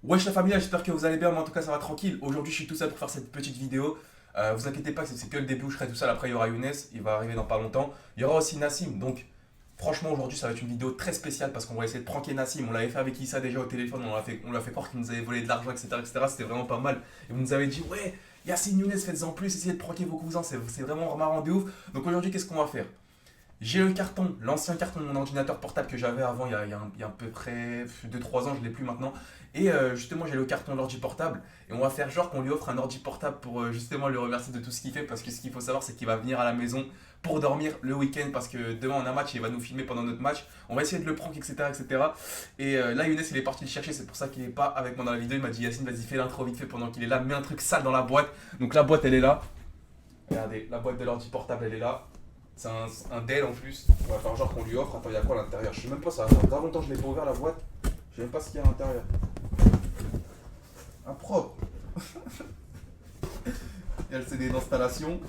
Wesh la famille, j'espère que vous allez bien, mais en tout cas ça va tranquille. Aujourd'hui je suis tout seul pour faire cette petite vidéo. Vous inquiétez pas, c'est que le début où je serai tout seul. Après il y aura Younes, il va arriver dans pas longtemps. Il y aura aussi Nassim. Donc franchement aujourd'hui ça va être une vidéo très spéciale parce qu'on va essayer de pranker Nassim. On l'avait fait avec Issa déjà au téléphone, on l'a fait croire qu'il nous avait volé de l'argent, etc. etc. C'était vraiment pas mal. Et vous nous avez dit ouais, Yacine Younes, faites-en plus, essayez de pranker vos cousins, c'est vraiment marrant de ouf. Donc aujourd'hui qu'est-ce qu'on va faire? J'ai le carton, l'ancien carton de mon ordinateur portable que j'avais avant, il y a à peu près 2 3 ans, je ne l'ai plus maintenant. Et justement, j'ai le carton de l'ordi portable. Et on va faire genre qu'on lui offre un ordi portable pour justement le remercier de tout ce qu'il fait. Parce que ce qu'il faut savoir, c'est qu'il va venir à la maison pour dormir le week-end. Parce que demain, on a un match et il va nous filmer pendant notre match. On va essayer de le prendre, etc. etc. Et là, Younes, il est parti le chercher. C'est pour ça qu'il n'est pas avec moi dans la vidéo. Il m'a dit Yacine, vas-y, fais l'intro vite fait pendant qu'il est là. Mets un truc sale dans la boîte. Donc la boîte, elle est là. Regardez, la boîte de l'ordi portable, elle est là. C'est un Dell en plus. On va faire genre qu'on lui offre. Attends, il y a quoi à l'intérieur? Je sais même pas, ça va faire grave longtemps que je l'ai pas ouvert la boîte. Je sais même pas ce qu'il y a à l'intérieur. Un propre. Il y a le CD d'installation.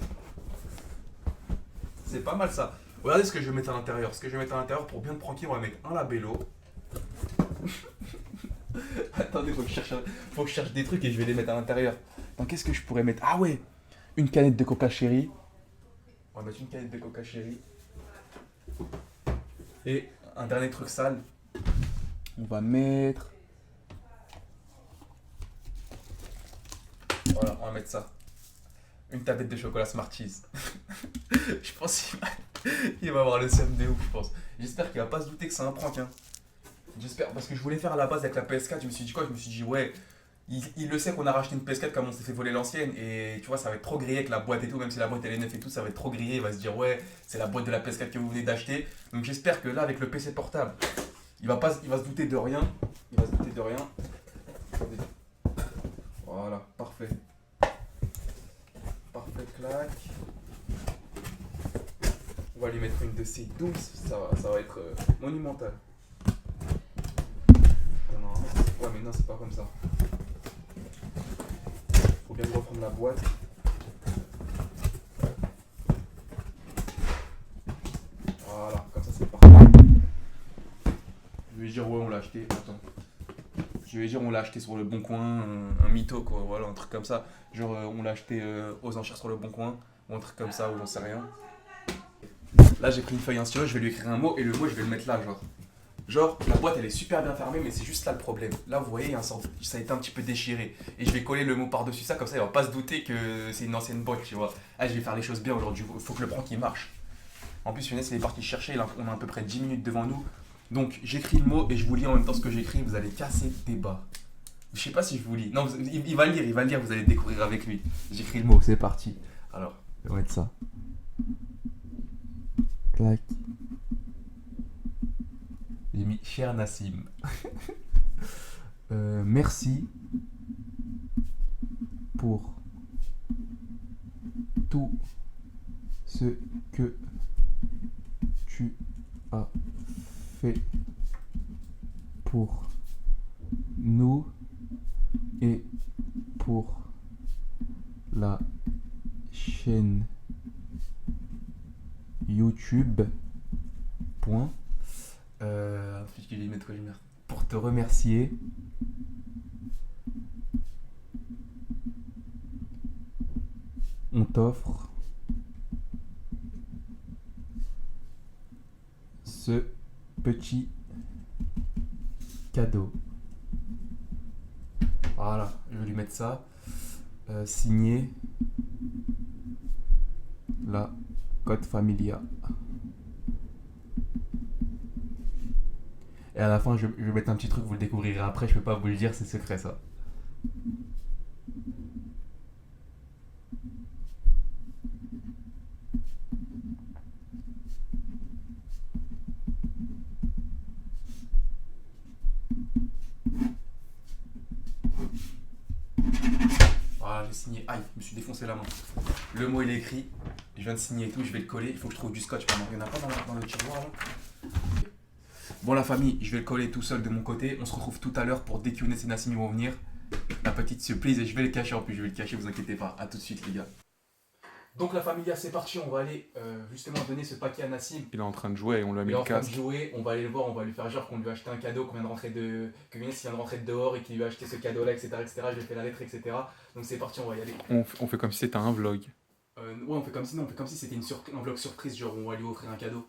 C'est pas mal ça. Regardez ce que je vais mettre à l'intérieur. Ce que je vais mettre à l'intérieur pour bien te pranker, on va mettre un labello. Attendez, faut que je cherche des trucs et je vais les mettre à l'intérieur. Donc qu'est-ce que je pourrais mettre? Ah ouais, une canette de Coca Cherry. On va mettre une canette de Coca Cherry. Et un dernier truc sale. On va mettre. Voilà, on va mettre ça. Une tablette de chocolat Smarties. Je pense qu'il va avoir le seum de ouf, je pense. J'espère qu'il va pas se douter que c'est un prank. Hein. J'espère, parce que je voulais faire à la base avec la PS4. Je me suis dit quoi? Je me suis dit, ouais, il le sait qu'on a racheté une PS4 comme on s'est fait voler l'ancienne. Et tu vois, ça va être trop grillé avec la boîte et tout. Même si la boîte elle est neuve et tout, ça va être trop grillé. Il va se dire, ouais, c'est la boîte de la PS4 que vous venez d'acheter. Donc j'espère que là, avec le PC portable, il va se douter de rien. Il va se douter de rien. Attendez. Voilà, parfait. Parfait, clac. On va lui mettre une de ces douces, ça va être monumental. Non, ouais, mais non, c'est pas comme ça. Faut bien reprendre la boîte. Voilà, comme ça c'est parfait. Je vais dire, ouais, on l'a acheté. Attends. Je vais dire, on l'a acheté sur le bon coin, un mytho, quoi. Voilà, un truc comme ça. Genre, on l'a acheté aux enchères sur le bon coin, ou un truc comme ça, ou j'en sais rien. Là, j'ai pris une feuille, un stylo, je vais lui écrire un mot, et le mot, je vais le mettre là, genre. Genre, la boîte elle est super bien fermée, mais c'est juste là le problème. Là, vous voyez, ça a été un petit peu déchiré. Et je vais coller le mot par-dessus ça, comme ça il va pas se douter que c'est une ancienne boîte, tu vois. Ah, je vais faire les choses bien aujourd'hui, il faut que le prank il marche. En plus, Younes il est parti chercher, on a à peu près 10 minutes devant nous. Donc, j'écris le mot et je vous lis en même temps ce que j'écris, vous allez casser des bas. Je sais pas si je vous lis. Non, il va le lire, vous allez découvrir avec lui. J'écris le mot, c'est parti. Alors, on va mettre ça. Clac. J'ai mis cher Nassim. Merci pour tout ce que tu as fait pour nous et pour la chaîne YouTube. Point. Je vais mettre quoi, pour te remercier, on t'offre ce petit cadeau. Voilà, je vais lui mettre ça. Signé la Code Familia. Et à la fin, je vais mettre un petit truc, vous le découvrirez après, je peux pas vous le dire, c'est secret ça. Voilà, j'ai signé. Aïe, je me suis défoncé la main. Le mot il est écrit, je viens de signer et tout, je vais le coller. Il faut que je trouve du scotch, pardon. Il n'y en a pas dans le tiroir là. Bon, la famille, je vais le coller tout seul de mon côté. On se retrouve tout à l'heure pour dès que Younes et Nassim vont venir. La petite surprise, et je vais le cacher en plus, je vais le cacher, vous inquiétez pas. A tout de suite, les gars. Donc la familia, c'est parti, on va aller justement donner ce paquet à Nassim. Il est en train de jouer et on lui a Il mis est le en train de casque. jouer, on va aller le voir, on va lui faire genre qu'on lui a acheté un cadeau, que Younes vient de rentrer de dehors et qu'il lui a acheté ce cadeau-là, etc., etc. Je lui ai fait la lettre, etc. Donc c'est parti, on va y aller. On fait comme si c'était un vlog. Ouais, on fait comme si, non, on fait comme si c'était un vlog surprise, genre on va lui offrir un cadeau.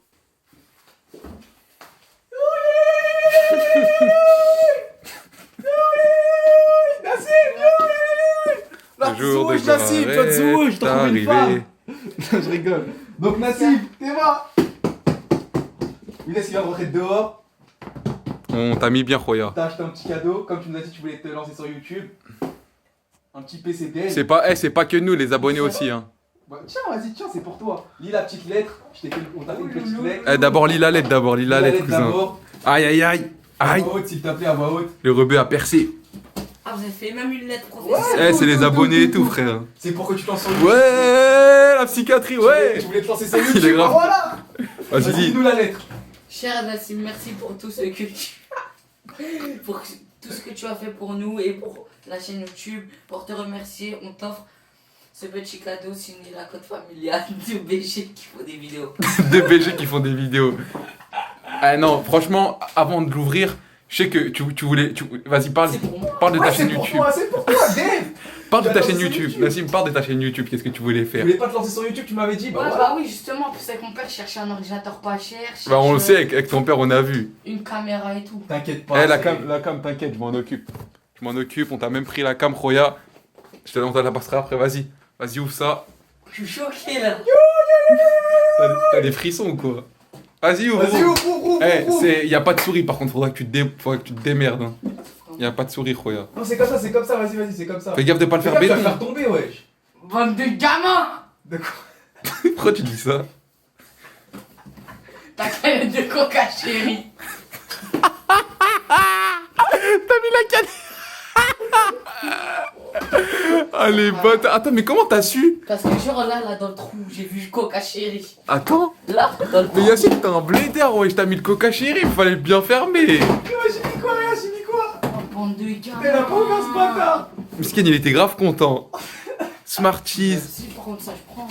Le jour de Nassim, toi de Zououj, je t'ai trouvé une femme. Je rigole. Donc Nassim, t'es mort. Younes il vient de rentrer de dehors. On t'a mis bien, Roya. T'as acheté un petit cadeau, comme tu nous as dit tu voulais te lancer sur YouTube. Un petit PCPL. C'est pas que nous, les abonnés aussi. Hein. Bah, tiens, vas-y, tiens, c'est pour toi. Lis la petite lettre. On t'a fait une petite lettre. D'abord, lis la lettre, cousin. D'abord. Aïe, aïe, aïe. À Aïe. voix haute, s'il te plaît, à voix haute. Le rebeu a percé. Ah, vous avez fait même une lettre Ouais. professionnelle. C'est les tout, abonnés et tout. tout, frère. C'est pour que tu te lances sur YouTube. Ouais, la psychiatrie, ouais. Tu voulais te lancer sur Il est YouTube. grave. Voilà. Vas-y, Vas-y, dis. dis-nous la lettre. Cher Nassim, merci pour tout ce que tu... pour tout ce que tu as fait pour nous et pour la chaîne YouTube. Pour te remercier, on t'offre ce petit cadeau signé la code familiale de BG qui font des vidéos. Deux BG qui font des vidéos. Ah non, franchement, avant de l'ouvrir, je sais que tu voulais. Vas-y, parle. C'est pour moi. Parle de ta chaîne C'est pour YouTube. toi, c'est pour toi, Dave. Parle de Tu ta vas chaîne lancer sur YouTube. YouTube. Nassim, parle de ta chaîne YouTube. Qu'est-ce que tu voulais Tu faire? voulais pas te lancer sur YouTube, tu m'avais dit. Bah Ouais, voilà. bah oui, justement, parce que mon père cherchait un ordinateur pas cher. Bah, on le cherche, sait, avec ton père, on a vu. Une caméra et tout. T'inquiète pas. La c'est- cam, t'inquiète, je m'en occupe. Je m'en occupe, on t'a même pris la cam, Roya. On te la passera après, vas-y. Vas-y, ouvre ça. Je suis choqué là. T'as des frissons ou quoi? Vas-y, ouvre. Vas-y, ouvre. Y a pas de souris, par contre, faudra que tu te démerdes. Hein. Y a pas de souris, Roya. Non, c'est comme ça, vas-y, c'est comme ça. Fais gaffe de pas le Fais faire gaffe, tu vas béton. le faire tomber, wesh. Bande de gamins. De quoi? Pourquoi tu dis ça? Ta canette de coca chérie. T'as mis la canne. Allez, botte. Attends, mais comment t'as su? Parce que genre là dans le trou, j'ai vu coca chérie. Attends. Là, dans le trou. Mais Yacine, t'es un blédard, ouais. Je t'ai mis le coca chéri, il fallait le bien fermer. J'ai mis quoi, là? J'ai mis quoi? Oh, bande de gamins. T'es là pas ouvert ce bâtard. Miskin, il était grave content. Smarties. Merci pour prendre ça, je prends.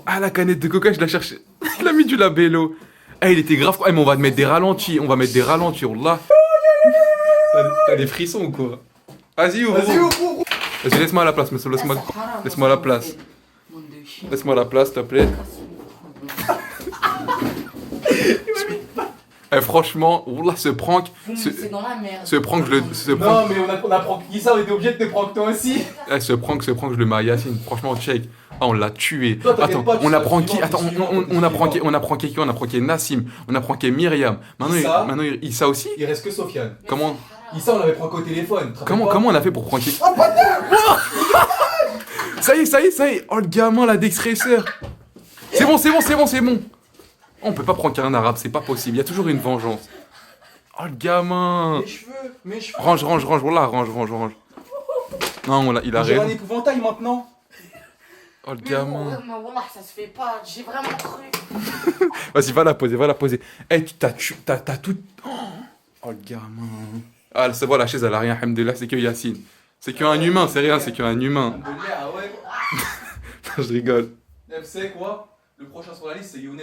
Ah, la canette de coca, je l'ai cherché. Il a mis du labello. Eh, il était grave. Eh, mais on va te mettre des ralentis. On va mettre des ralentis, on l'a. T'as des frissons ou quoi? Vas-y, ouvre. Vas-y, ouvre. Vas-y, laisse-moi à la place, monsieur. Laisse-moi la place. Laisse-moi la place, s'il te plaît. Eh, franchement, là, ce prank. C'est dans la merde. Ce prank, Non, mais on a pranké ça, on était obligé de te prank toi aussi. Eh, ce prank, je le mets à Yacine. Franchement, check. Ah, on l'a tué. Toi, t'inquiète Attends, pas, tu on a seras pranké. suivant, Attends, tu seras on a pranké qui? On a pranké Nassim. On a pranké Myriam. Issa. Maintenant, Issa aussi. Il reste que Sofiane. Comment Issa, on l'avait pranké au téléphone. tu te rappelles pas? comment on a fait pour pranker? Oh, bâtard. Ça y est. Oh, le gamin, la Dex Racer. C'est bon. On peut pas pranker un arabe, c'est pas possible. Il y a toujours une vengeance. Oh, le gamin. Mes cheveux. Range. Voilà, range. Non, il a J'ai un raison. épouvantail maintenant. Oh, le Mais gamin. voilà, ça se fait pas. J'ai vraiment cru. Vas-y, va la poser. Eh, t'as tout. Oh, le gamin. Ah, c'est bon, la chaise, elle a rien, alhamdoulilah, c'est que Yacine. C'est qu'un humain, c'est rien, c'est qu'un humain. Ah ouais. Je rigole. Tu sais quoi? Le prochain sur la liste, c'est Younes.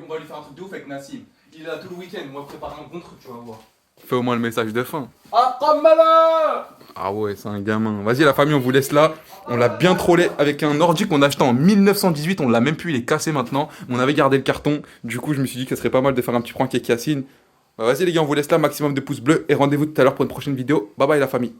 On va lui faire un truc de ouf avec Nassim. Il est là tout le week-end. On va préparer un bon truc, tu vas voir. Fais au moins le message de fin. Ah, Kamala! Ah ouais, c'est un gamin. Vas-y, la famille, on vous laisse là. On l'a bien trollé avec un ordi qu'on a acheté en 1918. On l'a même plus, il est cassé maintenant. On avait gardé le carton. Du coup, je me suis dit que ce serait pas mal de faire un petit prank avec Yacine. Bah, vas-y, les gars, on vous laisse là. Maximum de pouces bleus. Et rendez-vous tout à l'heure pour une prochaine vidéo. Bye bye, la famille.